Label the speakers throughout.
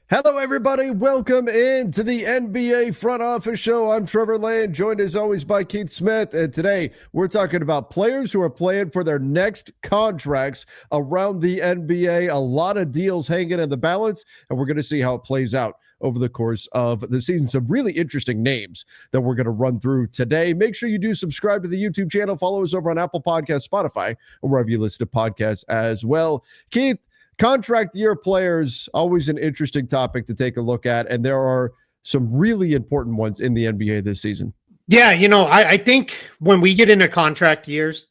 Speaker 1: Hello, everybody. Welcome into the NBA Front Office Show. I'm Trevor Lane, joined as always by Keith Smith. And today we're talking about players who are playing for their next contracts around the NBA. A lot of deals hanging in the balance, and we're going to see how it plays out over the course of the season. Some really interesting names that we're going to run through today. Make sure you do subscribe to the YouTube channel. Follow us over on Apple Podcasts, Spotify, or wherever you listen to podcasts as well. Keith, contract year players, always an interesting topic to take a look at, and there are some really important ones in the NBA this season.
Speaker 2: Yeah, I think when we get into contract years,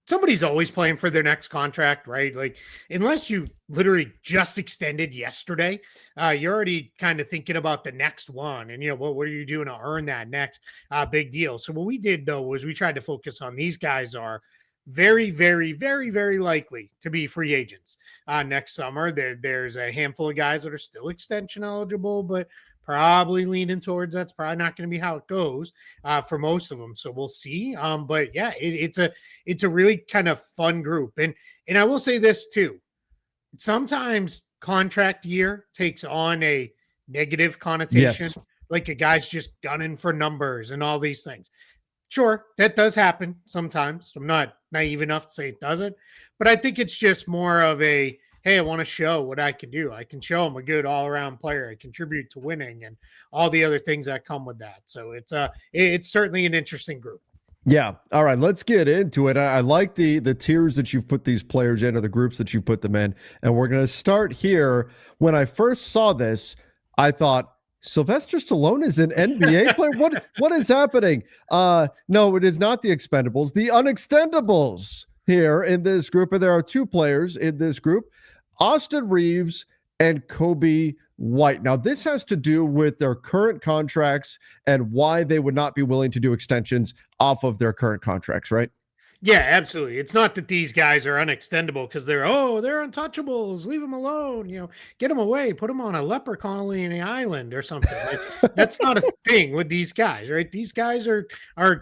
Speaker 2: somebody's always playing for their next contract, right? Like, unless you literally just extended yesterday, you're already kind of thinking about the next one. And, what are you doing to earn that next big deal? So what we did, though, was we tried to focus on these guys are very, very, very, very likely to be free agents next summer. There's a handful of guys that are still extension eligible, but probably leaning towards that's probably not going to be how it goes for most of them. So we'll see. But yeah, it's a really kind of fun group. And I will say this too. Sometimes contract year takes on a negative connotation,
Speaker 1: Yes.
Speaker 2: like a guy's just gunning for numbers and all these things. Sure, that does happen sometimes. I'm not naive enough to say it doesn't, but I think it's just more of a, hey, I want to show what I can do. I can show I'm a good all-around player. I contribute to winning and all the other things that come with that. So it's certainly an interesting group.
Speaker 1: Yeah. All right. Let's get into it. I like the tiers that you've put these players in, or the groups that you put them in. And we're going to start here. When I first saw this, I thought, Sylvester Stallone is an NBA player. What is happening? No, it is not the Expendables, the unextendables here in this group. And there are two players in this group, Austin Reeves and Kobe White. Now, this has to do with their current contracts and why they would not be willing to do extensions off of their current contracts, right?
Speaker 2: Yeah, absolutely. It's not that these guys are unextendable because they're untouchables. Leave them alone. Get them away. Put them on a leper colony in the island or something. Like, that's not a thing with these guys, right? These guys are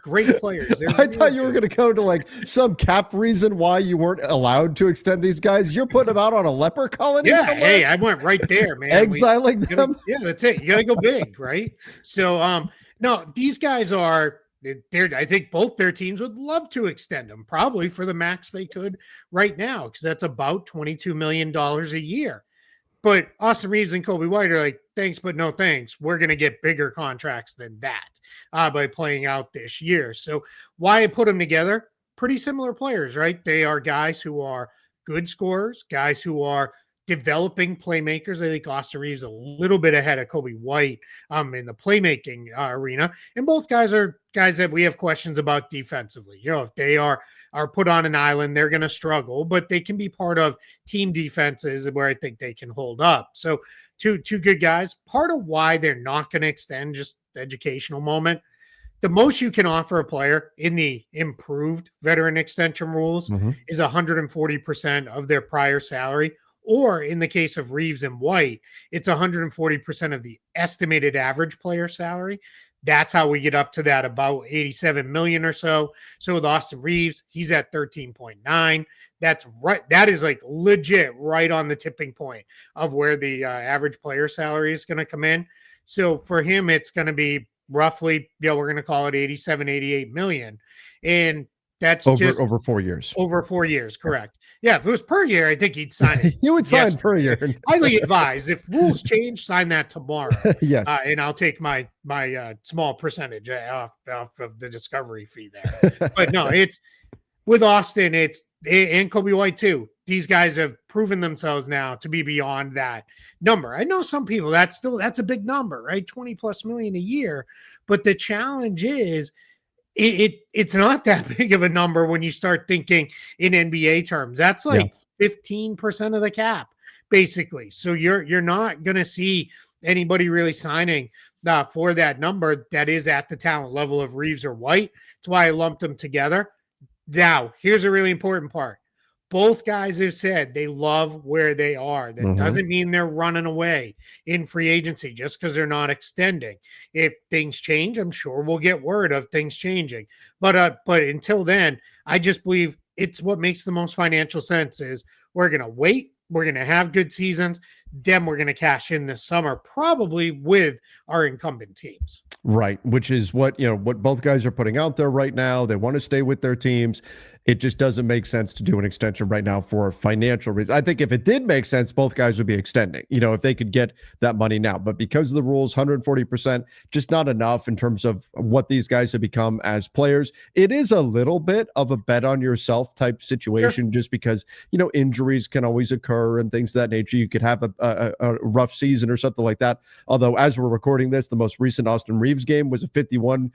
Speaker 2: great players.
Speaker 1: I thought you were going to go to like some cap reason why you weren't allowed to extend these guys. You're putting them out on a leper colony.
Speaker 2: Yeah,
Speaker 1: somewhere?
Speaker 2: hey, I went right there, man.
Speaker 1: Exiling them.
Speaker 2: Yeah, that's it. You got to go big, right? So, no, these guys are. I think both their teams would love to extend them, probably for the max they could right now, because that's about $22 million a year. But Austin Reeves and Kobe White are like, thanks, but no thanks. We're going to get bigger contracts than that by playing out this year. So why I put them together? Pretty similar players, right? They are guys who are good scorers, guys who are developing playmakers. I think Austin Reeves a little bit ahead of Kobe White in the playmaking arena. And both guys are guys that we have questions about defensively. If they are put on an island, they're going to struggle, but they can be part of team defenses where I think they can hold up. So two good guys. Part of why they're not going to extend, just the educational moment, the most you can offer a player in the improved veteran extension rules is 140% of their prior salary. Or in the case of Reeves and White, it's 140% of the estimated average player salary. That's how we get up to that about 87 million or so. So with Austin Reeves, he's at 13.9. That's right. That is like legit right on the tipping point of where the average player salary is going to come in. So for him, it's going to be roughly, we're going to call it 87, 88 million. And that's
Speaker 1: over 4 years.
Speaker 2: Over 4 years, correct. Yeah, if it was per year, I think he'd sign it.
Speaker 1: You would sign per year.
Speaker 2: Highly advised. If rules change, sign that tomorrow.
Speaker 1: Yes.
Speaker 2: And I'll take my small percentage off of the discovery fee there. But no, it's with Austin, and Kobe White too. These guys have proven themselves now to be beyond that number. I know some people that's a big number, right? 20 plus million a year. But the challenge is it's not that big of a number when you start thinking in NBA terms. That's like 15% of the cap, basically. So you're not going to see anybody really signing for that number that is at the talent level of Reeves or White. That's why I lumped them together. Now, here's a really important part. Both guys have said they love where they are. That doesn't mean they're running away in free agency just because they're not extending. If things change, I'm sure we'll get word of things changing. But until then, I just believe it's what makes the most financial sense is we're going to wait. We're going to have good seasons. then we're going to cash in this summer, probably with our incumbent teams.
Speaker 1: Right, which is what what both guys are putting out there right now. They want to stay with their teams. It just doesn't make sense to do an extension right now for financial reasons. I think if it did make sense, both guys would be extending, if they could get that money now. But because of the rules, 140%, just not enough in terms of what these guys have become as players. It is a little bit of a bet on yourself type situation, just because, injuries can always occur and things of that nature. You could have a rough season or something like that. Although, as we're recording this, the most recent Austin Reeves game was a 41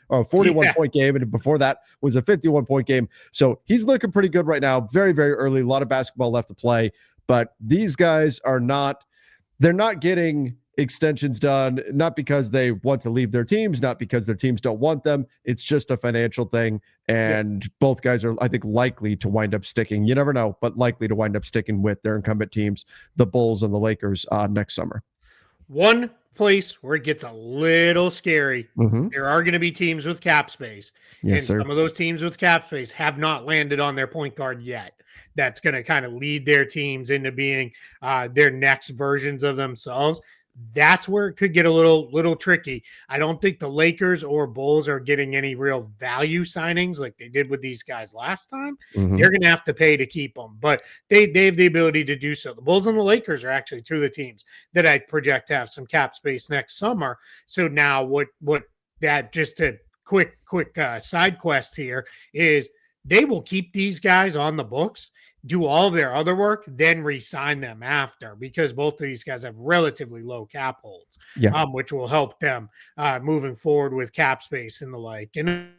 Speaker 1: point game. And before that was a 51-point game. So he's looking pretty good right now. Very, very early. A lot of basketball left to play. But these guys they're not getting extensions done, not because they want to leave their teams, not because their teams don't want them. It's just a financial thing. And both guys are, I think, likely to wind up sticking. You never know, but likely to wind up sticking with their incumbent teams, the Bulls and the Lakers, next summer.
Speaker 2: One place where it gets a little scary. There are going to be teams with cap space.
Speaker 1: Yes,
Speaker 2: and
Speaker 1: sir.
Speaker 2: Some of those teams with cap space have not landed on their point guard yet. That's going to kind of lead their teams into being their next versions of themselves. That's where it could get a little tricky. I don't think the Lakers or Bulls are getting any real value signings like they did with these guys last time. They're going to have to pay to keep them, but they have the ability to do so. The Bulls and the Lakers are actually two of the teams that I project to have some cap space next summer. So now what that, just a quick side quest here, is they will keep these guys on the books, do all of their other work, then re-sign them after, because both of these guys have relatively low cap holds, which will help them moving forward with cap space and the like. And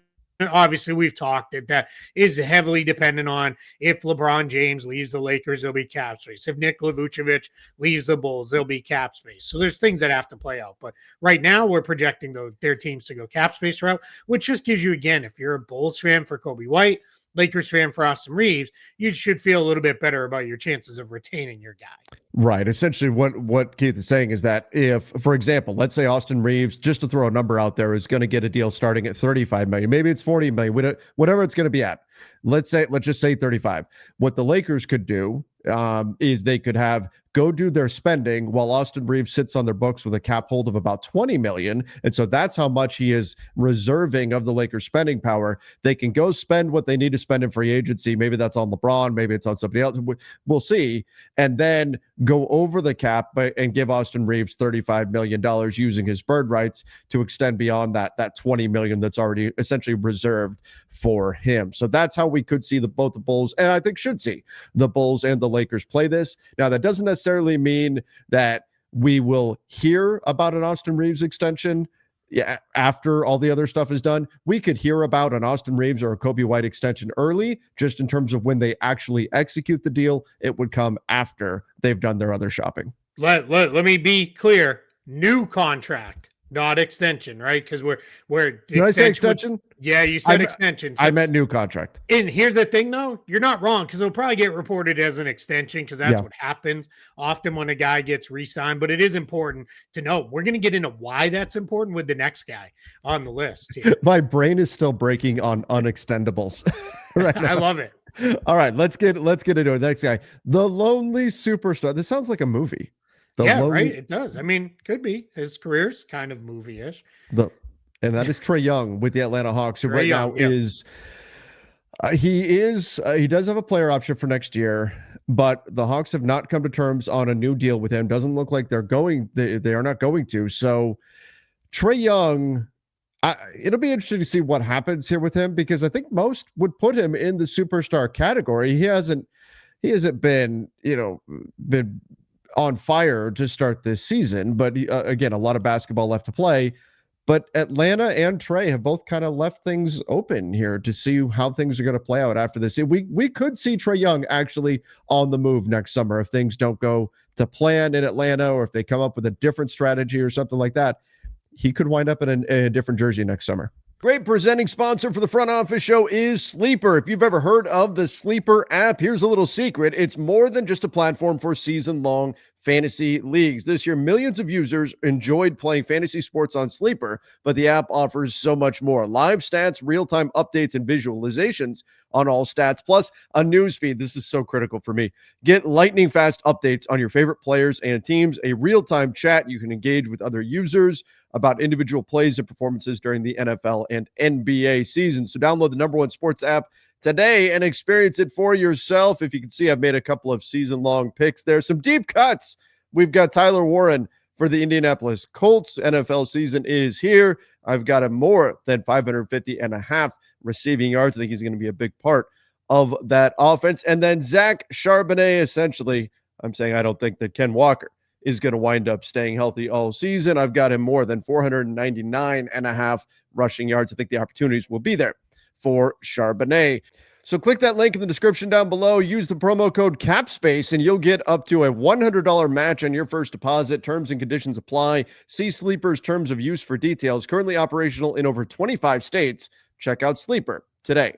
Speaker 2: obviously we've talked that is heavily dependent on if LeBron James leaves the Lakers, there'll be cap space. If Nikola Vucevic leaves the Bulls, there'll be cap space. So there's things that have to play out. But right now we're projecting their teams to go cap space route, which just gives you, again, if you're a Bulls fan for Kobe White, Lakers fan for Austin Reeves, you should feel a little bit better about your chances of retaining your guy.
Speaker 1: Right. Essentially, what Keith is saying is that if, for example, let's say Austin Reeves, just to throw a number out there, is going to get a deal starting at $35 million, maybe it's $40 million, whatever it's going to be at. Let's just say 35. What the Lakers could do is they could go do their spending while Austin Reeves sits on their books with a cap hold of about $20 million. And so that's how much he is reserving of the Lakers spending power. They can go spend what they need to spend in free agency. Maybe that's on LeBron. Maybe it's on somebody else. We'll see. And then go over the cap and give Austin Reeves $35 million using his bird rights to extend beyond that $20 million that's already essentially reserved for him. So that's how we could see both the Bulls, and I think should see the Bulls and the Lakers play this. Now, that doesn't necessarily mean that we will hear about an Austin Reeves extension after all the other stuff is done. We could hear about an Austin Reeves or a Kobe White extension early, just in terms of when they actually execute the deal. It would come after they've done their other shopping.
Speaker 2: Let me be clear. New contract, not extension, right? Because we're
Speaker 1: Did I say extension?
Speaker 2: Yeah, you said extension.
Speaker 1: So, I meant new contract.
Speaker 2: And here's the thing, though. You're not wrong, because it'll probably get reported as an extension, because that's what happens often when a guy gets re-signed. But it is important to know. We're going to get into why that's important with the next guy on the list here.
Speaker 1: My brain is still breaking on unextendables right now.
Speaker 2: I love it.
Speaker 1: All right, let's get into it. Next guy, the lonely superstar. This sounds like a movie.
Speaker 2: Right. It does. I mean, could be. His career's kind of movie-ish.
Speaker 1: And that is Trae Young with the Atlanta Hawks, who right now is he does have a player option for next year, but the Hawks have not come to terms on a new deal with him. Doesn't look like they are not going to. So Trae Young, it'll be interesting to see what happens here with him, because I think most would put him in the superstar category. He hasn't been on fire to start this season, but again, a lot of basketball left to play. But Atlanta and Trae have both kind of left things open here to see how things are going to play out after this. We could see Trae Young actually on the move next summer if things don't go to plan in Atlanta, or if they come up with a different strategy or something like that. He could wind up in a different jersey next summer. Great presenting sponsor for the Front Office Show is Sleeper. If you've ever heard of the Sleeper app, here's a little secret. It's more than just a platform for season-long fantasy leagues. This year, millions of users enjoyed playing fantasy sports on Sleeper, but the app offers so much more. Live stats, real-time updates, and visualizations on all stats, plus a news feed. This is so critical for me. Get lightning fast updates on your favorite players and teams, a real-time chat you can engage with other users about individual plays and performances during the NFL and NBA season. So download the #1 sports app today and experience it for yourself. If you can see, I've made a couple of season-long picks there. Some deep cuts. We've got Tyler Warren for the Indianapolis Colts. NFL season is here. I've got him more than 550.5 receiving yards. I think he's going to be a big part of that offense. And then Zach Charbonnet, essentially, I'm saying I don't think that Ken Walker is going to wind up staying healthy all season. I've got him more than 499.5 rushing yards. I think the opportunities will be there for Charbonnet. So click that link in the description down below. Use the promo code CAPSPACE and you'll get up to a $100 match on your first deposit. Terms and conditions apply. See Sleeper's terms of use for details. Currently operational in over 25 states. Check out Sleeper today.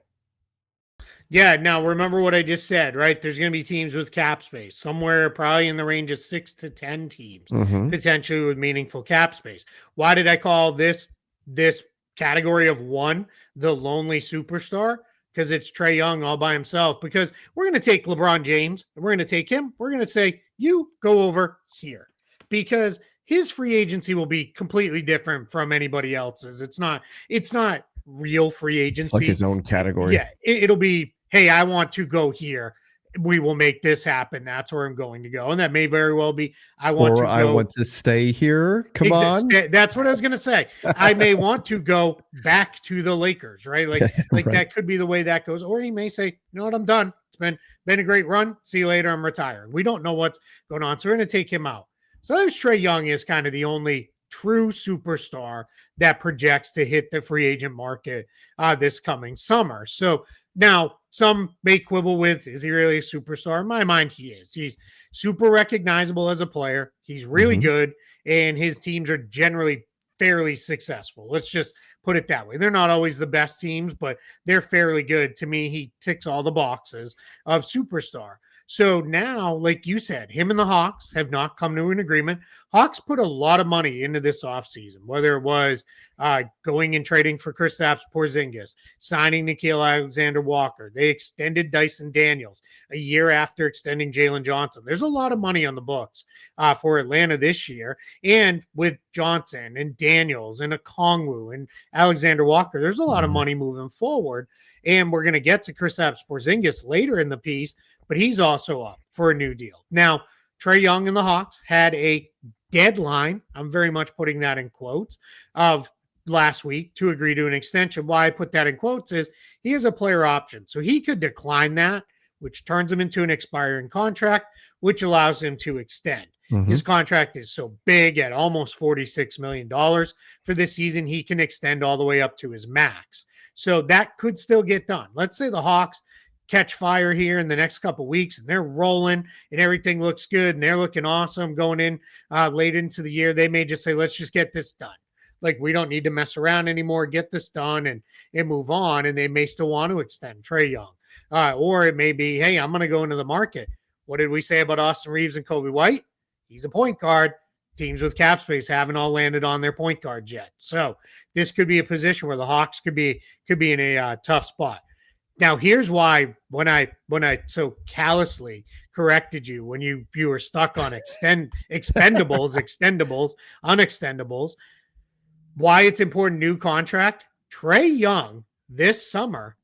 Speaker 2: Yeah, now remember what I just said, right? There's going to be teams with cap space, somewhere probably in the range of 6 to 10 teams, potentially with meaningful cap space. Why did I call this category of one the lonely superstar? Because it's Trae Young all by himself. Because we're going to take LeBron James, and we're going to take him. We're going to say, you go over here. Because his free agency will be completely different from anybody else's. It's not real free agency.
Speaker 1: It's like his own category.
Speaker 2: Yeah, it'll be, hey, I want to go here. We will make this happen. That's where I'm going to go. And that may very well be, I want to
Speaker 1: stay here. Come on.
Speaker 2: That's what I was going to say. I may want to go back to the Lakers, right? Like right. That could be the way that goes. Or he may say, you know what, I'm done. It's been a great run. See you later. I'm retiring. We don't know what's going on. So we're going to take him out. So there's Trae Young is kind of the only true superstar that projects to hit the free agent market this coming summer. So now some may quibble with, is he really a superstar? In my mind, he is. He's super recognizable as a player. He's really good, and his teams are generally fairly successful. Let's just put it that way. They're not always the best teams, but they're fairly good. To me, he ticks all the boxes of superstar. So now, like you said, him and the Hawks have not come to an agreement. Hawks put a lot of money into this offseason, whether it was going and trading for Kristaps Porzingis, signing Nickeil Alexander-Walker. They extended Dyson Daniels a year after extending Jalen Johnson. There's a lot of money on the books for Atlanta this year. And with Johnson and Daniels and Okongwu and Alexander-Walker, there's a lot of money moving forward. And we're going to get to Kristaps Porzingis later in the piece, but he's also up for a new deal. Now, Trae Young and the Hawks had a deadline, I'm very much putting that in quotes, of last week to agree to an extension. Why I put that in quotes is he has a player option. So he could decline that, which turns him into an expiring contract, which allows him to extend. His contract is so big at almost $46 million for this season, he can extend all the way up to his max. So that could still get done. Let's say the Hawks catch fire here in the next couple of weeks and they're rolling and everything looks good and they're looking awesome going in late into the year. They may just say, let's just get this done. Like, we don't need to mess around anymore. Get this done and move on. And they may still want to extend Trae Young. Or it may be, hey, I'm going to go into the market. What did we say about Austin Reeves and Kobe White? He's a point guard. Teams with cap space haven't all landed on their point guards yet. So this could be a position where the Hawks could be in a tough spot. Now, here's why when I so callously corrected you when you were stuck on extendables, unextendables, why it's important new contract. Trae Young this summer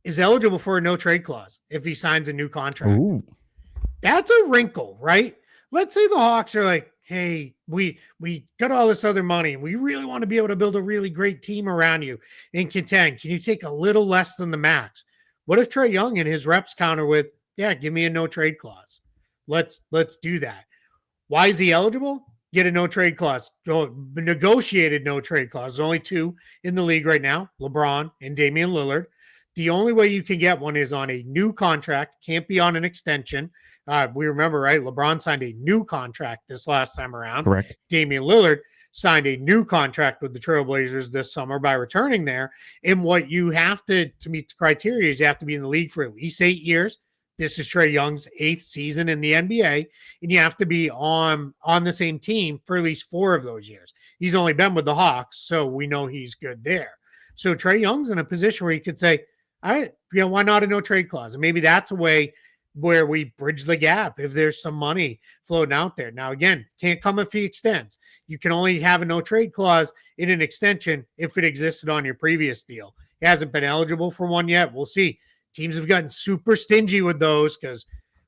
Speaker 2: is eligible for a no trade clause if he signs a new contract.
Speaker 1: Ooh.
Speaker 2: That's a wrinkle, right? Let's say the Hawks are like, hey, we got all this other money and we really want to be able to build a really great team around you and contend. Can you take a little less than the max? What if Trae Young and his reps counter with, yeah, give me a no trade clause. Let's do that. Why is he eligible? Get a no trade clause. Negotiated no trade clause. There's only two in the league right now, LeBron and Damian Lillard. The only way you can get one is on a new contract. Can't be on an extension. We remember, right? LeBron signed a new contract this last time around.
Speaker 1: Correct.
Speaker 2: Damian Lillard signed a new contract with the Trailblazers this summer by returning there. And what you have to meet the criteria is you have to be in the league for at least 8 years, this is Trae Young's 8th season in the NBA, and you have to be on the same team for at least 4 of those years. He's only been with the Hawks, so we know he's good there. So Trae Young's in a position where he could say, all right, why not a no trade clause? And maybe that's a way where we bridge the gap if there's some money floating out there. Now, again, can't come if he extends. You can only have a no trade clause in an extension if it existed on your previous deal. He hasn't been eligible for one yet. We'll see. Teams have gotten super stingy with those because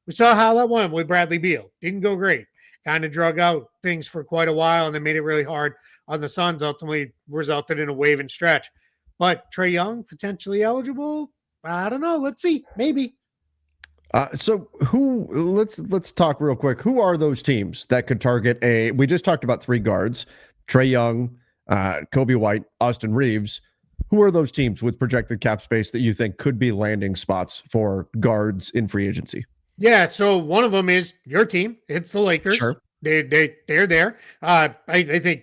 Speaker 2: we saw how that went with Bradley Beal. Didn't go great. Kind of drug out things for quite a while and then made it really hard on the Suns. Ultimately resulted in a wave and stretch. But Trae Young potentially eligible? I don't know. Let's see. Maybe.
Speaker 1: So let's talk real quick. Who are those teams that could target we just talked about 3 guards, Trae Young, Kobe White, Austin Reeves. Who are those teams with projected cap space that you think could be landing spots for guards in free agency?
Speaker 2: Yeah, so one of them is your team. It's the Lakers.
Speaker 1: Sure.
Speaker 2: They're there. I think,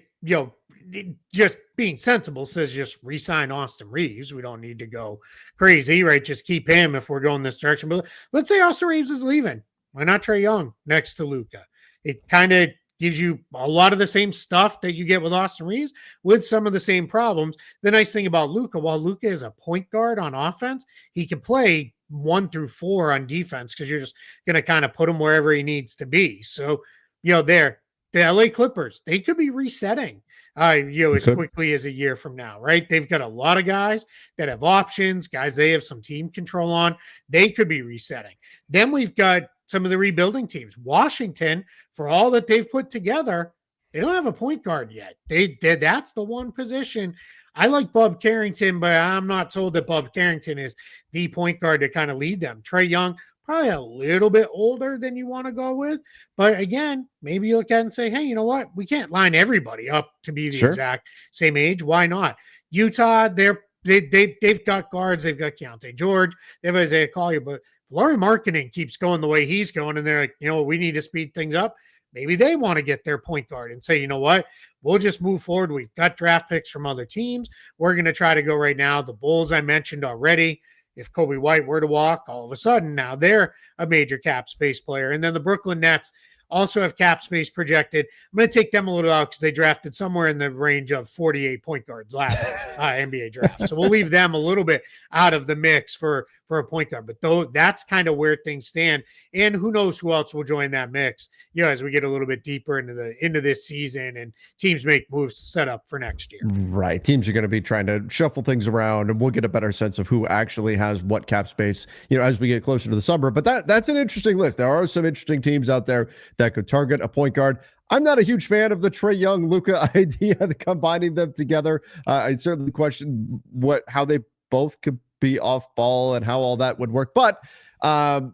Speaker 2: just being sensible says just re-sign Austin Reeves. We don't need to go crazy, right? Just keep him if we're going this direction. But let's say Austin Reeves is leaving. Why not Trae Young next to Luka? It kind of gives you a lot of the same stuff that you get with Austin Reeves with some of the same problems. The nice thing about Luka, while Luka is a point guard on offense, he can play 1 through 4 on defense because you're just going to kind of put him wherever he needs to be. So, the LA Clippers, they could be resetting as quickly as a year from now, right? They've got a lot of guys that have options, guys they have some team control on. They could be resetting. Then we've got some of the rebuilding teams. Washington, for all that they've put together, they don't have a point guard yet. That's the one position. I like Bub Carrington, but I'm not told that Bub Carrington is the point guard to kind of lead them. Trae Young, probably a little bit older than you want to go with. But again, maybe you look at it and say, hey, you know what? We can't line everybody up to be the exact same age. Why not? Utah, they've got guards. They've got Keontae George. They have Isaiah Collier. But Lauri Markkanen keeps going the way he's going, and they're like, we need to speed things up. Maybe they want to get their point guard and say, you know what? We'll just move forward. We've got draft picks from other teams. We're going to try to go right now. The Bulls I mentioned already. If Kobe White were to walk, all of a sudden now they're a major cap space player. And then the Brooklyn Nets also have cap space projected. I'm going to take them a little out because they drafted somewhere in the range of 48 point guards last NBA draft. So we'll leave them a little bit out of the mix for a point guard. But that's kind of where things stand. And who knows who else will join that mix, as we get a little bit deeper into this season and teams make moves set up for next year.
Speaker 1: Right. Teams are going to be trying to shuffle things around, and we'll get a better sense of who actually has what cap space, as we get closer to the summer. But that's an interesting list. There are some interesting teams out there that could target a point guard. I'm not a huge fan of the Trae Young Luka idea, combining them together. I certainly question how they both could be off ball and how all that would work. But,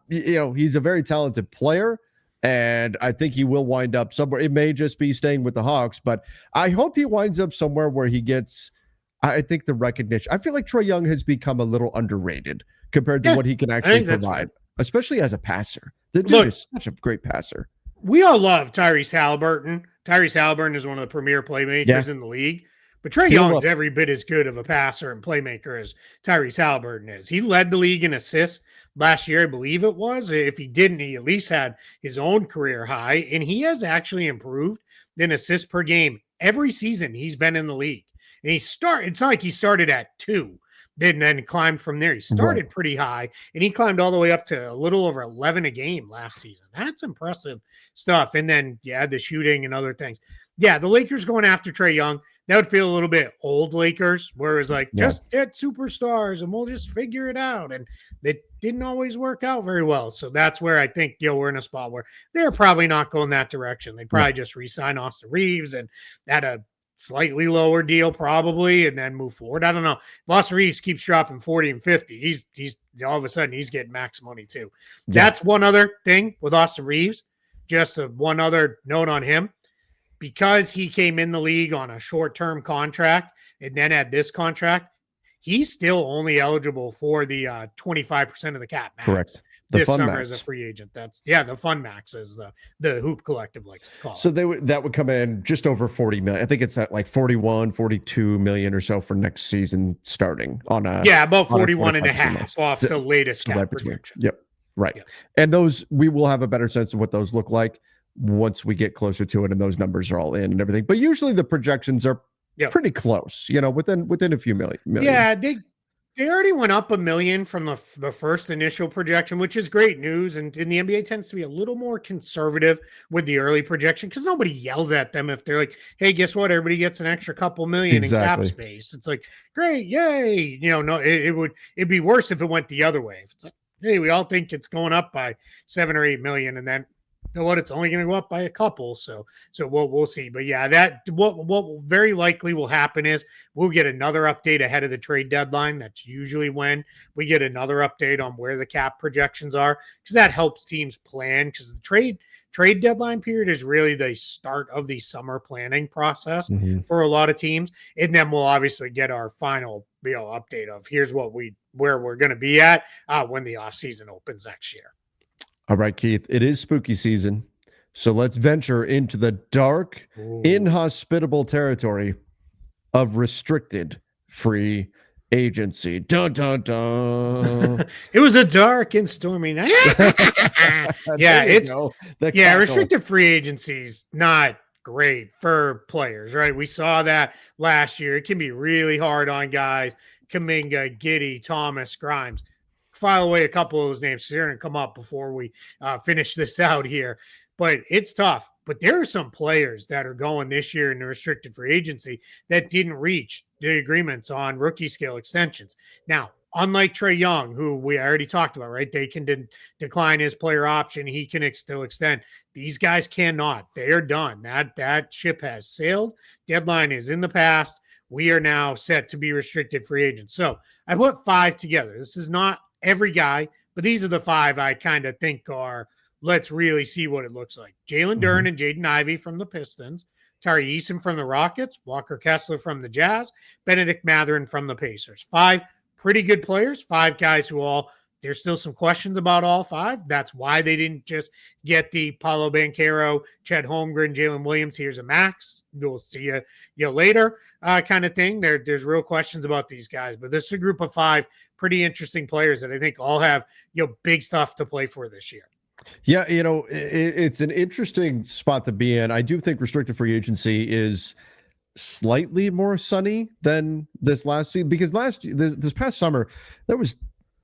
Speaker 1: he's a very talented player, and I think he will wind up somewhere. It may just be staying with the Hawks, but I hope he winds up somewhere where he gets, I think, the recognition. I feel like Trae Young has become a little underrated compared to what he can actually provide, especially as a passer. The dude is such a great passer.
Speaker 2: We all love Tyrese Halliburton. Tyrese Halliburton is one of the premier playmakers in the league. But Trae Young's every bit as good of a passer and playmaker as Tyrese Halliburton is. He led the league in assists last year, I believe it was. If he didn't, he at least had his own career high. And he has actually improved in assists per game every season he's been in the league. And it's not like he started at 2, then climbed from there. He started pretty high, and he climbed all the way up to a little over 11 a game last season. That's impressive stuff. And then, the shooting and other things. Yeah, the Lakers going after Trae Young, that would feel a little bit old Lakers, where it was like, just get superstars and we'll just figure it out. And they didn't always work out very well. So that's where I think, we're in a spot where they're probably not going that direction. They'd probably just re-sign Austin Reeves and at a slightly lower deal probably, and then move forward. I don't know. If Austin Reeves keeps dropping 40 and 50, he's all of a sudden he's getting max money too. That's one other thing with Austin Reeves. Just one other note on him. Because he came in the league on a short-term contract and then had this contract, he's still only eligible for the 25% of the cap max.
Speaker 1: Correct.
Speaker 2: This summer as a free agent. That's the fun max, as the Hoop Collective likes to call it.
Speaker 1: So that would come in just over 40 million. I think it's at like 41, 42 million or so for next season starting on a
Speaker 2: about 41 and a half off the latest cap projection.
Speaker 1: Yep. Right.
Speaker 2: Yeah.
Speaker 1: And those, we will have a better sense of what those look like once we get closer to it and those numbers are all in and everything. But usually the projections are
Speaker 2: Yeah.
Speaker 1: pretty close, within a few million.
Speaker 2: Yeah, they already went up a million from the first initial projection, which is great news. And the NBA tends to be a little more conservative with the early projection because nobody yells at them if they're like, "Hey, guess what? Everybody gets an extra couple million in cap
Speaker 1: Exactly.
Speaker 2: space." It's like, great, yay! No, it'd be worse if it went the other way. If it's like, hey, we all think it's going up by 7 or 8 million, and then you know what? It's only going to go up by a couple. So we'll see. But yeah, that what very likely will happen is we'll get another update ahead of the trade deadline. That's usually when we get another update on where the cap projections are because that helps teams plan because the trade deadline period is really the start of the summer planning process
Speaker 1: Mm-hmm.
Speaker 2: for a lot of teams. And then we'll obviously get our final update of here's where we're going to be at when the offseason opens next year.
Speaker 1: All right, Keith, it is spooky season. So let's venture into the dark,
Speaker 2: Ooh.
Speaker 1: inhospitable territory of restricted free agency. Dun dun dun.
Speaker 2: It was a dark and stormy night. Yeah, restricted free agencies not great for players, right? We saw that last year. It can be really hard on guys. Kuminga, Giddy, Thomas, Grimes. File away a couple of those names. They're going to come up before we finish this out here. But it's tough. But there are some players that are going this year in the restricted free agency that didn't reach the agreements on rookie scale extensions. Now, unlike Trae Young, who we already talked about, right? They can decline his player option. He can still extend. These guys cannot. They are done. That ship has sailed. Deadline is in the past. We are now set to be restricted free agents. So I put 5 together. This is not every guy, but these are the 5 I kind of think are let's really see what it looks like. Jalen Duren and Jaden Ivey from the Pistons, Tari Eason from the Rockets, Walker Kessler from the Jazz, Benedict Mathurin from the Pacers. 5 pretty good players, 5 guys who there's still some questions about all 5. That's why they didn't just get the Paolo Banchero, Chet Holmgren, Jalen Williams. Here's a max. We'll see you later kind of thing. There's real questions about these guys, but this is a group of 5 pretty interesting players that I think all have big stuff to play for this year.
Speaker 1: Yeah, it's an interesting spot to be in. I do think restricted free agency is slightly more sunny than this last season because this past summer there was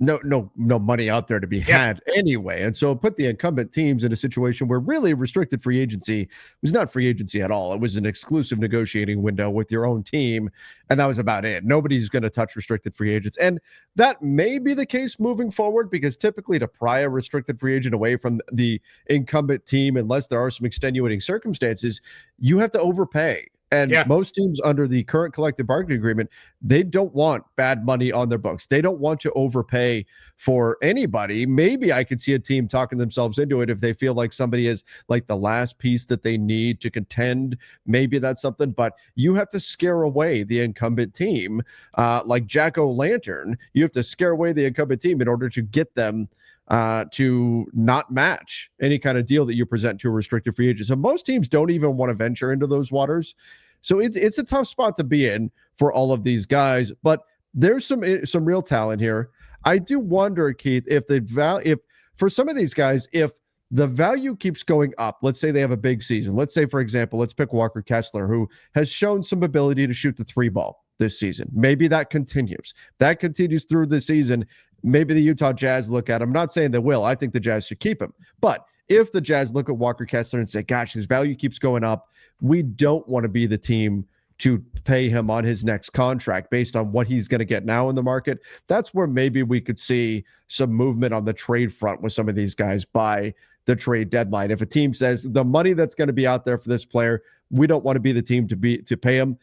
Speaker 1: no money out there to be had anyway, and so it put the incumbent teams in a situation where really restricted free agency was not free agency at all. It was an exclusive negotiating window with your own team, and that was about it. Nobody's going to touch restricted free agents, and that may be the case moving forward because typically to pry a restricted free agent away from the incumbent team, unless there are some extenuating circumstances, you have to overpay. And most teams under the current collective bargaining agreement, they don't want bad money on their books. They don't want to overpay for anybody. Maybe I could see a team talking themselves into it if they feel like somebody is like the last piece that they need to contend. Maybe that's something, but you have to scare away the incumbent team. Like Jack-O-Lantern, you have to scare away the incumbent team in order to get them to not match any kind of deal that you present to a restricted free agent. So most teams don't even want to venture into those waters. So it's a tough spot to be in for all of these guys, but there's some real talent here. I do wonder, Keith, if for some of these guys, if the value keeps going up, let's say they have a big season. Let's say, for example, let's pick Walker Kessler, who has shown some ability to shoot the 3 ball this season. Maybe that continues. That continues through the season. Maybe the Utah Jazz look at him. I'm not saying they will. I think the Jazz should keep him. But if the Jazz look at Walker Kessler and say, gosh, his value keeps going up, we don't want to be the team to pay him on his next contract based on what he's going to get now in the market. That's where maybe we could see some movement on the trade front with some of these guys by the trade deadline. If a team says the money that's going to be out there for this player, we don't want to be the team to pay him.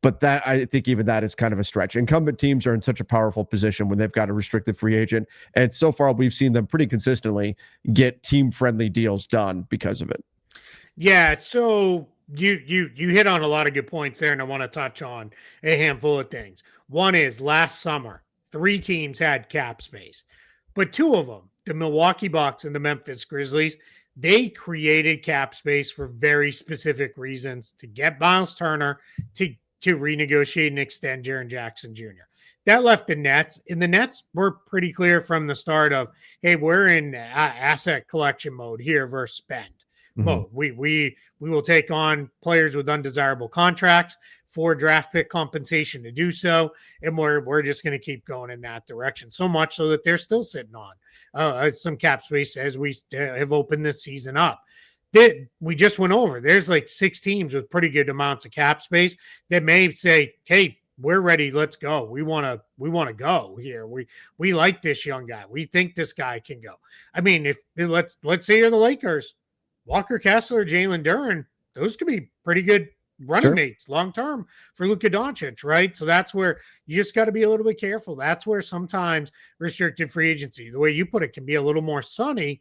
Speaker 1: But that, I think even that is kind of a stretch. Incumbent teams are in such a powerful position when they've got a restricted free agent. And so far, we've seen them pretty consistently get team-friendly deals done because of it.
Speaker 2: Yeah, so you hit on a lot of good points there, and I want to touch on a handful of things. One is last summer, 3 teams had cap space, but 2 of them, the Milwaukee Bucks and the Memphis Grizzlies, they created cap space for very specific reasons to get Miles Turner to renegotiate and extend Jaren Jackson Jr. that left the Nets, and the Nets were pretty clear from the start of, hey, we're in asset collection mode here versus spend mode. We will take on players with undesirable contracts for draft pick compensation to do so, and we're just going to keep going in that direction. So much so that they're still sitting on some cap space as we have opened this season up. That we just went over. There's like 6 teams with pretty good amounts of cap space that may say, "Hey, we're ready. Let's go. We want to go here. We like this young guy. We think this guy can go." I mean, if let's say you're the Lakers, Walker Kessler, Jalen Duren, those could be pretty good running mates long term for Luka Doncic, right? So that's where you just got to be a little bit careful. That's where sometimes restricted free agency, the way you put it, can be a little more sunny.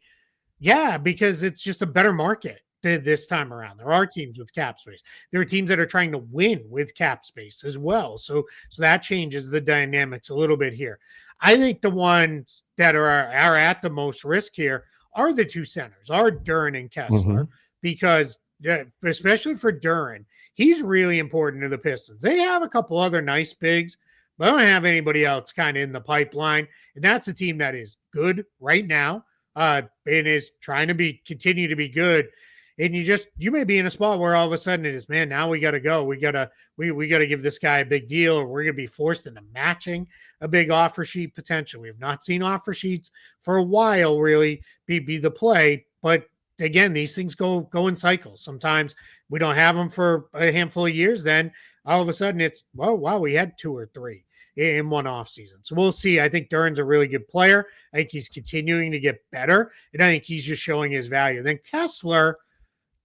Speaker 2: Yeah, because it's just a better market this time around. There are teams with cap space. There are teams that are trying to win with cap space as well. So that changes the dynamics a little bit here. I think the ones that are at the most risk here are the 2 centers, are Duren and Kessler, because especially for Duren, he's really important to the Pistons. They have a couple other nice bigs, but I don't have anybody else kind of in the pipeline. And that's a team that is good right now. And is trying to continue to be good, and you may be in a spot where all of a sudden it is, man, now we got to go. We got to give this guy a big deal, or we're going to be forced into matching a big offer sheet potential. We've not seen offer sheets for a while really be the play, but again, these things go in cycles. Sometimes we don't have them for a handful of years. Then all of a sudden it's, well, wow, we had 2 or 3 in one offseason. So we'll see. I think Duren's a really good player. I think he's continuing to get better, and I think he's just showing his value. Then Kessler,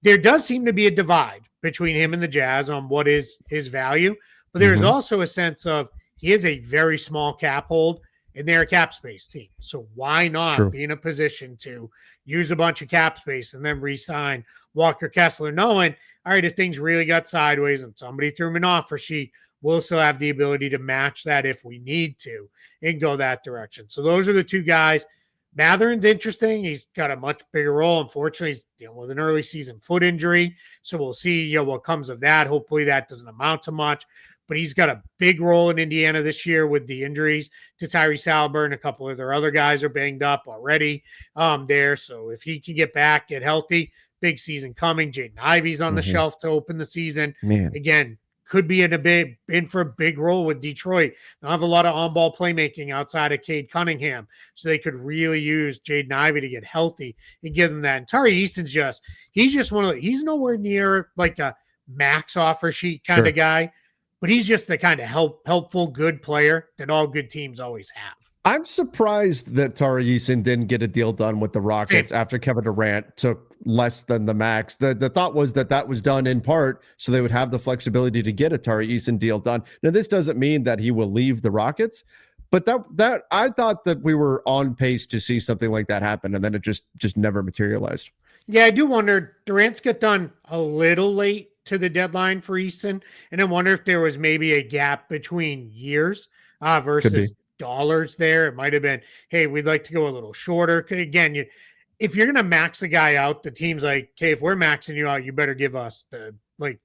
Speaker 2: there does seem to be a divide between him and the Jazz on what is his value, but there's also a sense of he is a very small cap hold, and they're a cap space team. So why not be in a position to use a bunch of cap space and then re-sign Walker Kessler, knowing, all right, if things really got sideways and somebody threw him an offer sheet, we'll still have the ability to match that if we need to and go that direction. So those are the 2 guys. Mathurin's interesting. He's got a much bigger role. Unfortunately, he's dealing with an early season foot injury. So we'll see what comes of that. Hopefully that doesn't amount to much. But he's got a big role in Indiana this year with the injuries to Tyrese Haliburton. A couple of their other guys are banged up already there. So if he can get back, get healthy, big season coming. Jaden Ivey's on the shelf to open the season. Again, could be in for a big role with Detroit. They don't have a lot of on-ball playmaking outside of Cade Cunningham, so they could really use Jaden Ivey to get healthy and give them that. And Tari Easton's he's just he's nowhere near like a max offer sheet kind of guy, but he's just the kind of helpful, good player that all good teams always have.
Speaker 1: I'm surprised that Tari Eason didn't get a deal done with the Rockets after Kevin Durant took less than the max. The thought was that was done in part so they would have the flexibility to get a Tari Eason deal done. Now, this doesn't mean that he will leave the Rockets, but that I thought that we were on pace to see something like that happen, and then it just never materialized.
Speaker 2: Yeah, I do wonder. Durant's got done a little late to the deadline for Easton, and I wonder if there was maybe a gap between years versus dollars there. It might have been, hey, we'd like to go a little shorter. Again, if you're going to max a guy out, the team's like, okay, if we're maxing you out, you better give us the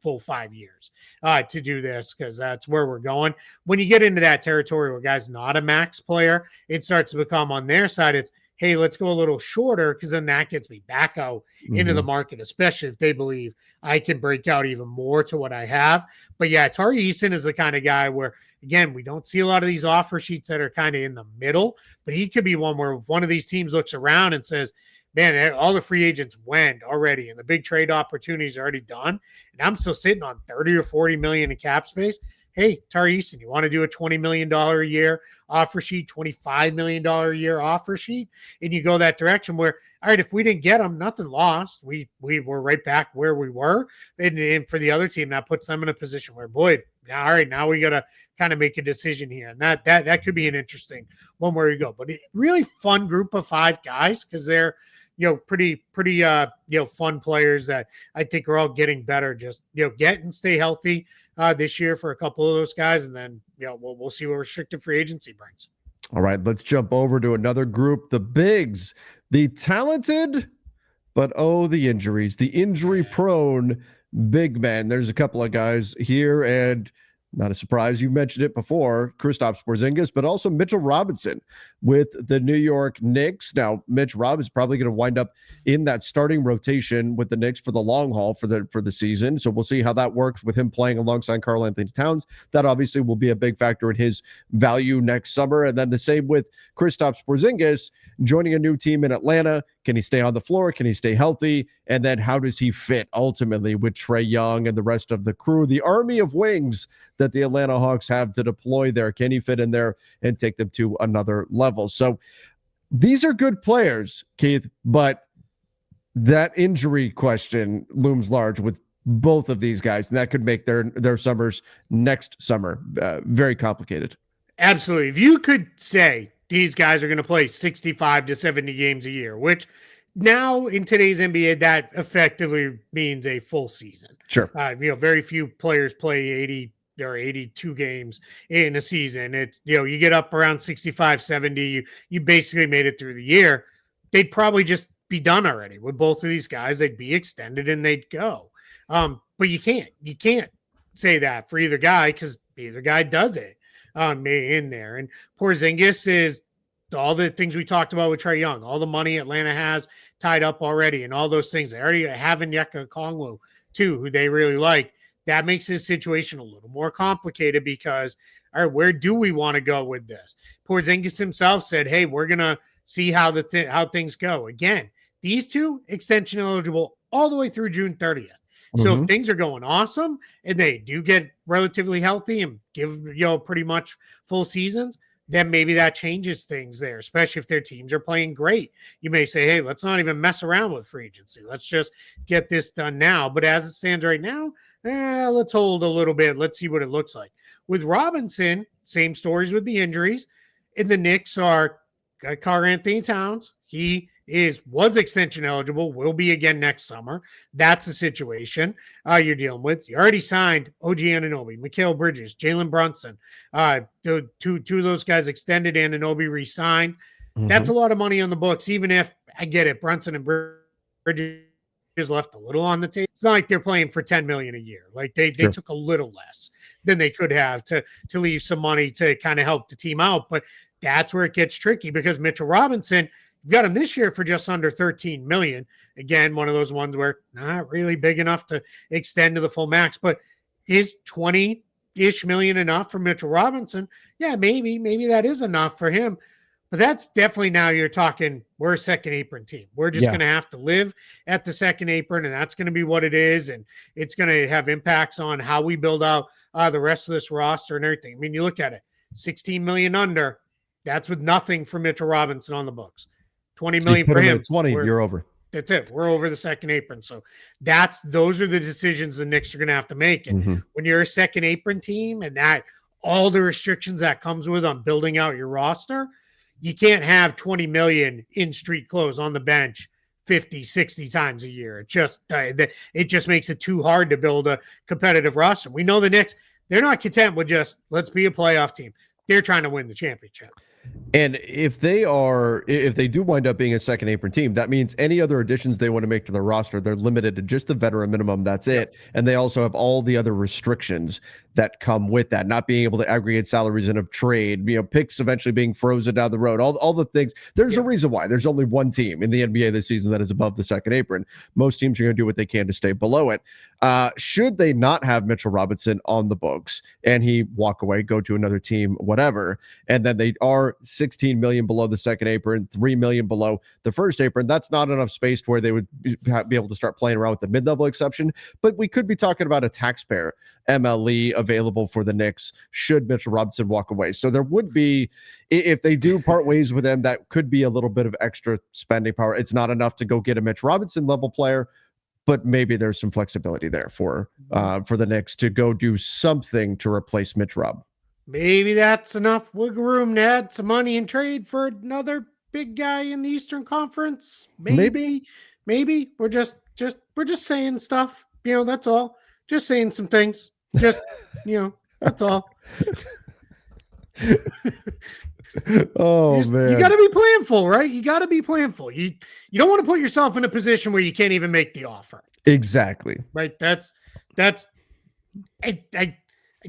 Speaker 2: full 5 years to do this, because that's where we're going. When you get into that territory where guy's not a max player, it starts to become on their side, it's, hey, let's go a little shorter, because then that gets me back out into the market, especially if they believe I can break out even more to what I have. But yeah, Tari Eason is the kind of guy where, again, we don't see a lot of these offer sheets that are kind of in the middle, but he could be one where if one of these teams looks around and says, man, all the free agents went already and the big trade opportunities are already done, and I'm still sitting on 30 or 40 million in cap space. Hey, Tari Eason, you want to do a $20 million a year offer sheet, $25 million a year offer sheet, and you go that direction where, all right, if we didn't get them, nothing lost. We were right back where we were. And for the other team, that puts them in a position where, boy, all right, now we got to kind of make a decision here. And that could be an interesting one where you go. But really fun group of 5 guys, because they're, pretty fun players that I think are all getting better. Just, get and stay healthy this year for a couple of those guys. And then, we'll see what restricted free agency brings.
Speaker 1: All right, let's jump over to another group, the bigs, the talented, but the injuries, the injury prone big men. There's a couple of guys here, and Not a surprise. You mentioned it before, Kristaps Porzingis, but also Mitchell Robinson with the New York Knicks. Now, Mitch Rob is probably going to wind up in that starting rotation with the Knicks for the long haul for the season. So we'll see how that works with him playing alongside Karl Anthony Towns. That obviously will be a big factor in his value next summer. And then the same with Kristaps Porzingis joining a new team in Atlanta. Can he stay on the floor? Can he stay healthy? And then how does he fit ultimately with Trae Young and the rest of the crew, the army of wings that the Atlanta Hawks have to deploy there? Can he fit in there and take them to another level? So these are good players, Keith, but that injury question looms large with both of these guys, and that could make their summers next summer very complicated.
Speaker 2: Absolutely. If you could say these guys are going to play 65 to 70 games a year, which now in today's NBA, that effectively means a full season.
Speaker 1: Sure.
Speaker 2: Very few players play 80 or 82 games in a season. It's, you get up around 65, 70, you basically made it through the year. They'd probably just be done already with both of these guys. They'd be extended and they'd go. But you can't say that for either guy because either guy does it in there. And Porzingis is all the things we talked about with Trae Young, all the money Atlanta has tied up already and all those things. They already have Onyeka Okongwu too, who they really like. That makes his situation a little more complicated because, all right, where do we want to go with this? Porzingis himself said, hey, we're going to see how how things go. Again, these two extension eligible all the way through June 30th. So if things are going awesome and they do get relatively healthy and give, pretty much full seasons, then maybe that changes things there, especially if their teams are playing great. You may say, hey, let's not even mess around with free agency. Let's just get this done now. But as it stands right now, let's hold a little bit. Let's see what it looks like. With Robinson, same stories with the injuries. And the Knicks are Karl Anthony Towns. He was extension eligible, will be again next summer. That's the situation you're dealing with. You already signed OG Anunoby, Mikal Bridges, Jalen Brunson. Two of those guys extended, Anunoby re-signed. That's a lot of money on the books, even if I get it. Brunson and Bridges left a little on the table. It's not like they're playing for $10 million a year. Like they took a little less than they could have to leave some money to kind of help the team out. But that's where it gets tricky because Mitchell Robinson, you've got him this year for just under $13 million. Again, one of those ones where not really big enough to extend to the full max, but is 20-ish million enough for Mitchell Robinson? Yeah, maybe that is enough for him. But that's definitely now you're talking, we're a second apron team. We're just going to have to live at the second apron, and that's going to be what it is. And it's going to have impacts on how we build out the rest of this roster and everything. I mean, you look at it, 16 million under, that's with nothing for Mitchell Robinson on the books. 20 million for him.
Speaker 1: 20, you're over.
Speaker 2: That's it. We're over the second apron. So those are the decisions the Knicks are going to have to make. And when you're a second apron team and that all the restrictions that comes with on building out your roster, you can't have 20 million in street clothes on the bench 50, 60 times a year. It just makes it too hard to build a competitive roster. We know the Knicks, they're not content with just let's be a playoff team. They're trying to win the championship.
Speaker 1: And if they do wind up being a second apron team, that means any other additions they want to make to their roster, they're limited to just the veteran minimum. That's it. And they also have all the other restrictions that come with that, not being able to aggregate salaries in a trade, picks eventually being frozen down the road, all the things. There's a reason why there's only one team in the NBA this season that is above the second apron. Most teams are going to do what they can to stay below it. Should they not have Mitchell Robinson on the books and he walk away, go to another team, whatever, and then they are 16 million below the second apron, 3 million below the first apron, that's not enough space to where they would be able to start playing around with the mid-level exception. But we could be talking about a taxpayer MLE available for the Knicks should Mitchell Robinson walk away. So there would be, if they do part ways with him, that could be a little bit of extra spending power. It's not enough to go get a Mitch Robinson level player, but maybe there's some flexibility there for the Knicks to go do something to replace Mitch Rob.
Speaker 2: Maybe that's enough wiggle room to add some money in trade for another big guy in the Eastern Conference. Maybe we're just saying stuff. That's all. Just saying some things. Just that's all.
Speaker 1: Oh man,
Speaker 2: you got to be planful, right? You got to be planful. You don't want to put yourself in a position where you can't even make the offer.
Speaker 1: Exactly.
Speaker 2: Right.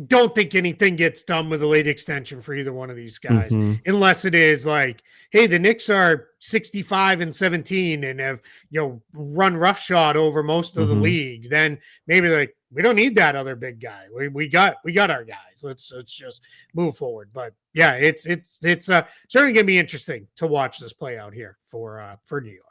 Speaker 2: don't think anything gets done with a late extension for either one of these guys,
Speaker 1: Mhm.
Speaker 2: unless it is like, hey, the Knicks are 65-17 and have, run roughshod over most of the
Speaker 1: Mhm.
Speaker 2: league. Then maybe like, we don't need that other big guy. We got our guys. Let's just move forward. But yeah, it's certainly gonna be interesting to watch this play out here for New York.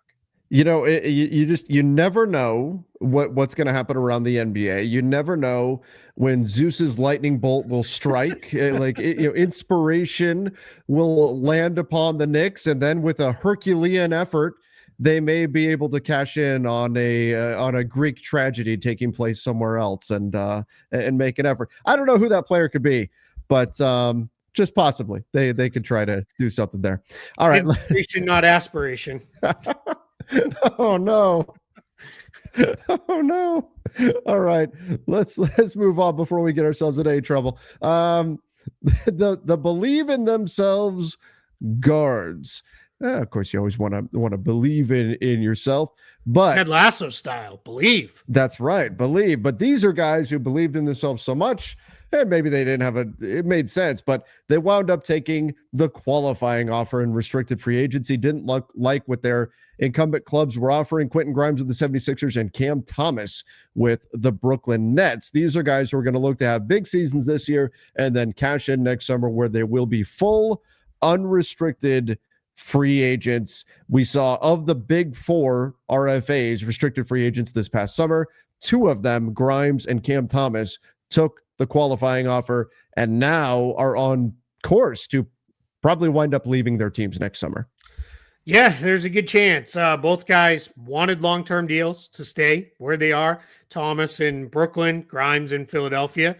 Speaker 1: You never know what's going to happen around the NBA. You never know when Zeus's lightning bolt will strike. Inspiration will land upon the Knicks, and then with a Herculean effort, they may be able to cash in on a Greek tragedy taking place somewhere else, and make an effort. I don't know who that player could be, but just possibly they could try to do something there. All right.
Speaker 2: Inspiration, not aspiration.
Speaker 1: Oh no. Oh no. All right. Let's move on before we get ourselves in any trouble. The believe in themselves guards. Of course, you always want to believe in yourself, but
Speaker 2: Ted Lasso style, believe.
Speaker 1: that's right, believe. But these are guys who believed in themselves so much, and maybe they didn't have it made sense, but they wound up taking the qualifying offer in restricted free agency. Didn't look like what their incumbent clubs were offering. Quentin Grimes with the 76ers and Cam Thomas with the Brooklyn Nets. These are guys who are going to look to have big seasons this year and then cash in next summer, where they will be full, unrestricted free agents. We saw of the big four RFAs, restricted free agents, this past summer, two of them, Grimes and Cam Thomas, took the qualifying offer and now are on course to probably wind up leaving their teams next summer.
Speaker 2: Yeah, there's a good chance. Both guys wanted long-term deals to stay where they are. Thomas in Brooklyn, Grimes in Philadelphia.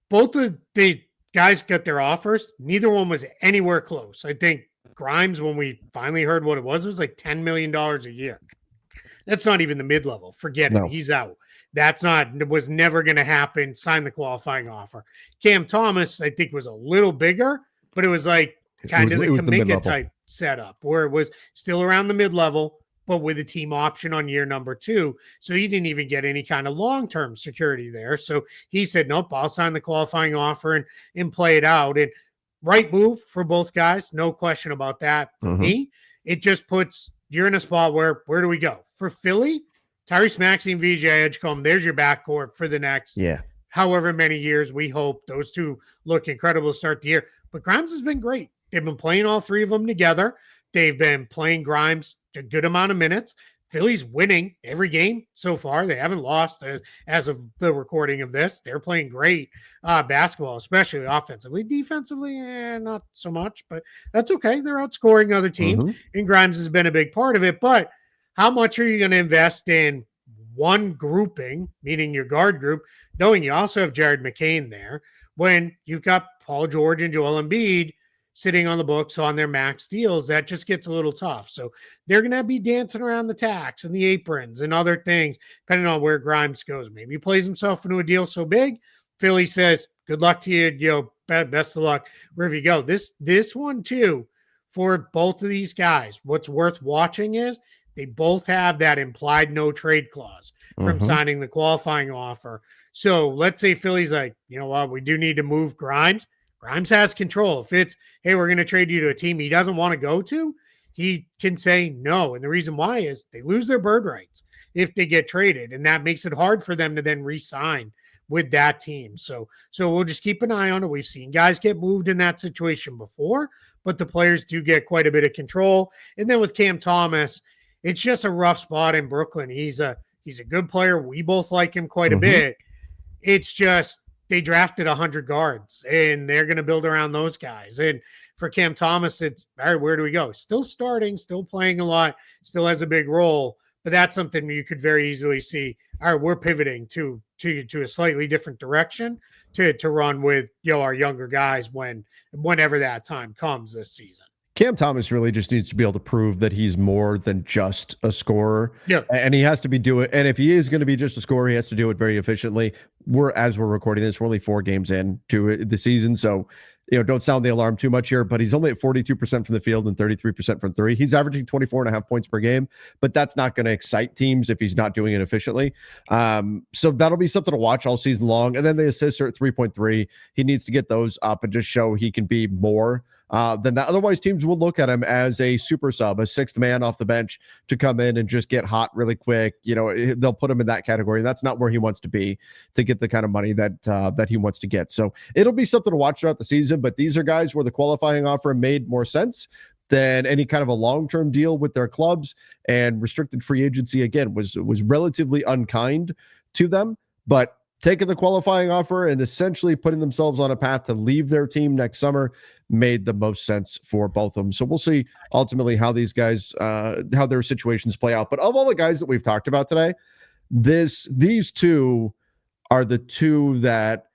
Speaker 2: Both of the guys got their offers. Neither one was anywhere close. I think Grimes, when we finally heard what it was like $10 million a year. That's not even the mid-level. Forget it. He's out. Was never going to happen. Sign the qualifying offer. Cam Thomas, I think, was a little bigger, but it was like kind of the Kuminga type setup where it was still around the mid-level, but with a team option on year number 2. So he didn't even get any kind of long-term security there. So he said, nope, I'll sign the qualifying offer and play it out. And right move for both guys. No question about that. For me, it just puts you're in a spot where do we go? For Philly, Tyrese Maxey and VJ Edgecombe, there's your backcourt for the next however many years. We hope those two look incredible to start the year. But Grimes has been great. They've been playing all three of them together. They've been playing Grimes a good amount of minutes. Philly's winning every game so far. They haven't lost as of the recording of this. They're playing great basketball, especially offensively. Defensively, not so much, but that's okay. They're outscoring other teams, and Grimes has been a big part of it. But how much are you going to invest in one grouping, meaning your guard group, knowing you also have Jared McCain there, when you've got Paul George and Joel Embiid sitting on the books on their max deals? That just gets a little tough. So they're going to be dancing around the tax and the aprons and other things, depending on where Grimes goes. Maybe he plays himself into a deal so big, Philly says, good luck to you, best of luck wherever you go. This one too, for both of these guys, what's worth watching is they both have that implied no trade clause from signing the qualifying offer. So let's say Philly's like, you know what, we do need to move Grimes. Grimes has control. If it's, hey, we're going to trade you to a team he doesn't want to go to, he can say no. And the reason why is they lose their bird rights if they get traded. And that makes it hard for them to then re-sign with that team. So we'll just keep an eye on it. We've seen guys get moved in that situation before, but the players do get quite a bit of control. And then with Cam Thomas, it's just a rough spot in Brooklyn. He's a good player. We both like him quite a bit. It's just they drafted 100 guards, and they're going to build around those guys. And for Cam Thomas, it's, all right, where do we go? Still starting, still playing a lot, still has a big role, but that's something you could very easily see. All right, we're pivoting to a slightly different direction to run with our younger guys whenever that time comes this season.
Speaker 1: Cam Thomas really just needs to be able to prove that he's more than just a scorer.
Speaker 2: Yeah.
Speaker 1: And he has to be doing, and if he is going to be just a scorer, he has to do it very efficiently. we're recording this, we're only 4 games in to the season, so don't sound the alarm too much here, but he's only at 42% from the field and 33% from three. He's averaging 24.5 points per game, but that's not going to excite teams if he's not doing it efficiently. So that'll be something to watch all season long. And then the assists are at 3.3. He needs to get those up and just show he can be more than that. Otherwise, teams will look at him as a super sub, a sixth man off the bench to come in and just get hot really quick. They'll put him in that category. That's not where he wants to be to get the kind of money that he wants to get. So it'll be something to watch throughout the season, but these are guys where the qualifying offer made more sense than any kind of a long-term deal with their clubs, and restricted free agency again was relatively unkind to them, but taking the qualifying offer and essentially putting themselves on a path to leave their team next summer made the most sense for both of them. So we'll see ultimately how these guys, how their situations play out. But of all the guys that we've talked about today, these two are the two that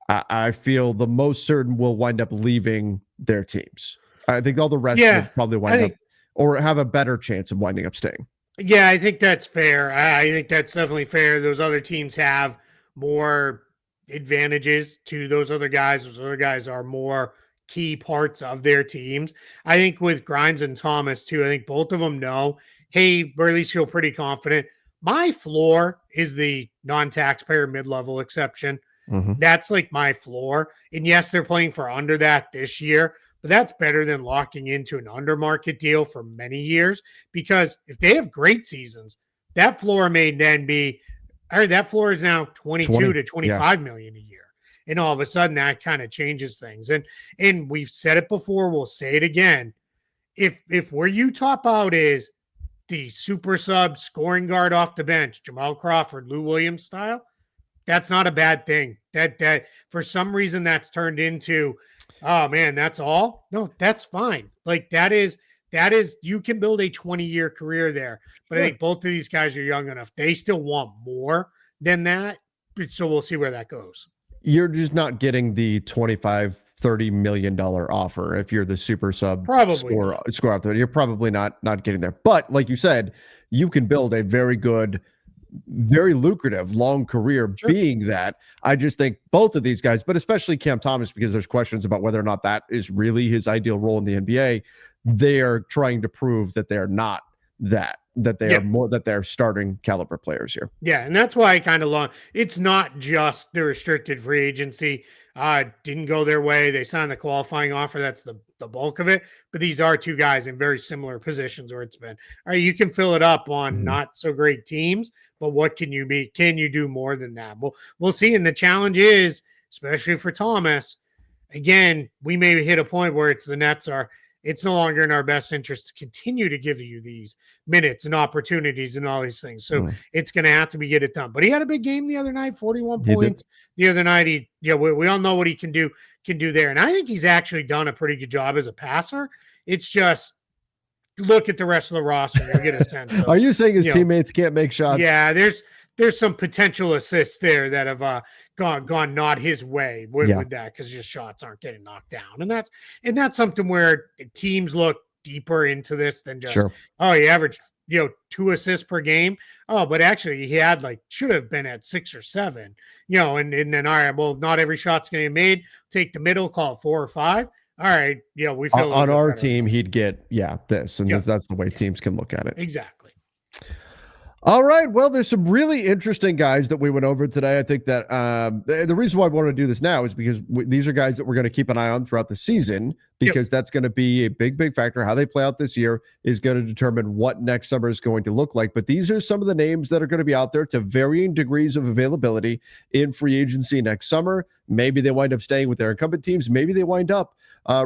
Speaker 1: I feel the most certain will wind up leaving their teams. I think all the rest will probably wind up or have a better chance of winding up staying.
Speaker 2: Yeah, I think that's fair. I think that's definitely fair. Those other teams have more advantages to those other guys. Those other guys are more key parts of their teams. I think with Grimes and Thomas too, I think both of them know, hey, or at least feel pretty confident. My floor is the non-taxpayer mid-level exception.
Speaker 1: Mm-hmm.
Speaker 2: That's like my floor. And yes, they're playing for under that this year, but that's better than locking into an under market deal for many years, because if they have great seasons, that floor may then be, all right, that floor is now 22 to 25 million a year. And all of a sudden that kind of changes things. And we've said it before, we'll say it again. If where you top out is the super sub scoring guard off the bench, Jamal Crawford, Lou Williams style, that's not a bad thing. That for some reason that's turned into, oh man, that's all. No, that's fine. Like that is you can build a 20-year career there. But sure. I think both of these guys are young enough. They still want more than that. So we'll see where that goes.
Speaker 1: You're just not getting the $25-30 million offer if you're the super sub score out there. You're probably not getting there. But like you said, you can build a very good, very lucrative long career being that. I just think both of these guys, but especially Cam Thomas, because there's questions about whether or not that is really his ideal role in the NBA. They're trying to prove that they're not that they are more, that they're starting caliber players here.
Speaker 2: Yeah. And that's why I kind of long. It's not just the restricted free agency. Didn't go their way. They signed the qualifying offer. That's the bulk of it. But these are two guys in very similar positions where it's been, all right, you can fill it up on not so great teams, but what can you be? Can you do more than that? We'll see. And the challenge is, especially for Thomas, again, we may hit a point where it's the Nets are, it's no longer in our best interest to continue to give you these minutes and opportunities and all these things. So it's going to have to be get it done. But he had a big game the other night, 41 points the other night. We all know what he can do there. And I think he's actually done a pretty good job as a passer. It's just look at the rest of the roster and you'll get a sense of,
Speaker 1: are you saying his teammates can't make shots?
Speaker 2: Yeah, there's some potential assists there that have gone not his way with that, because just shots aren't getting knocked down. And that's something where teams look deeper into this than just, oh, he averaged 2 assists per game. Oh, but actually he had should have been at 6 or 7, and then all right, well, not every shot's gonna be made. Take the middle, call it 4 or 5. All right, we feel
Speaker 1: on our team, he'd get this, and that's the way teams can look at it.
Speaker 2: Exactly.
Speaker 1: All right. Well, there's some really interesting guys that we went over today. I think that the reason why I want to do this now is because these are guys that we're going to keep an eye on throughout the season, because that's going to be a big factor. How they play out this year is going to determine what next summer is going to look like. But these are some of the names that are going to be out there to varying degrees of availability in free agency next summer. Maybe they wind up staying with their incumbent teams. Maybe they wind up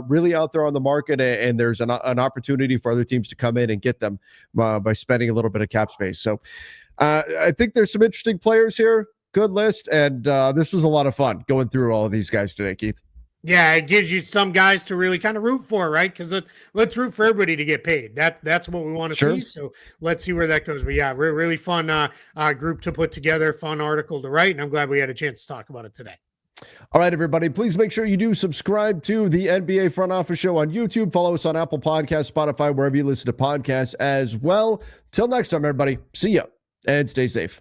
Speaker 1: really out there on the market, and there's an opportunity for other teams to come in and get them by spending a little bit of cap space. So I think there's some interesting players here. Good list. And this was a lot of fun going through all of these guys today, Keith.
Speaker 2: Yeah, it gives you some guys to really kind of root for, right? Because let's root for everybody to get paid. That's what we want to see. So let's see where that goes. But yeah, really fun group to put together, fun article to write, and I'm glad we had a chance to talk about it today.
Speaker 1: All right, everybody, please make sure you do subscribe to the NBA Front Office Show on YouTube. Follow us on Apple Podcasts, Spotify, wherever you listen to podcasts as well. Till next time, everybody, see ya and stay safe.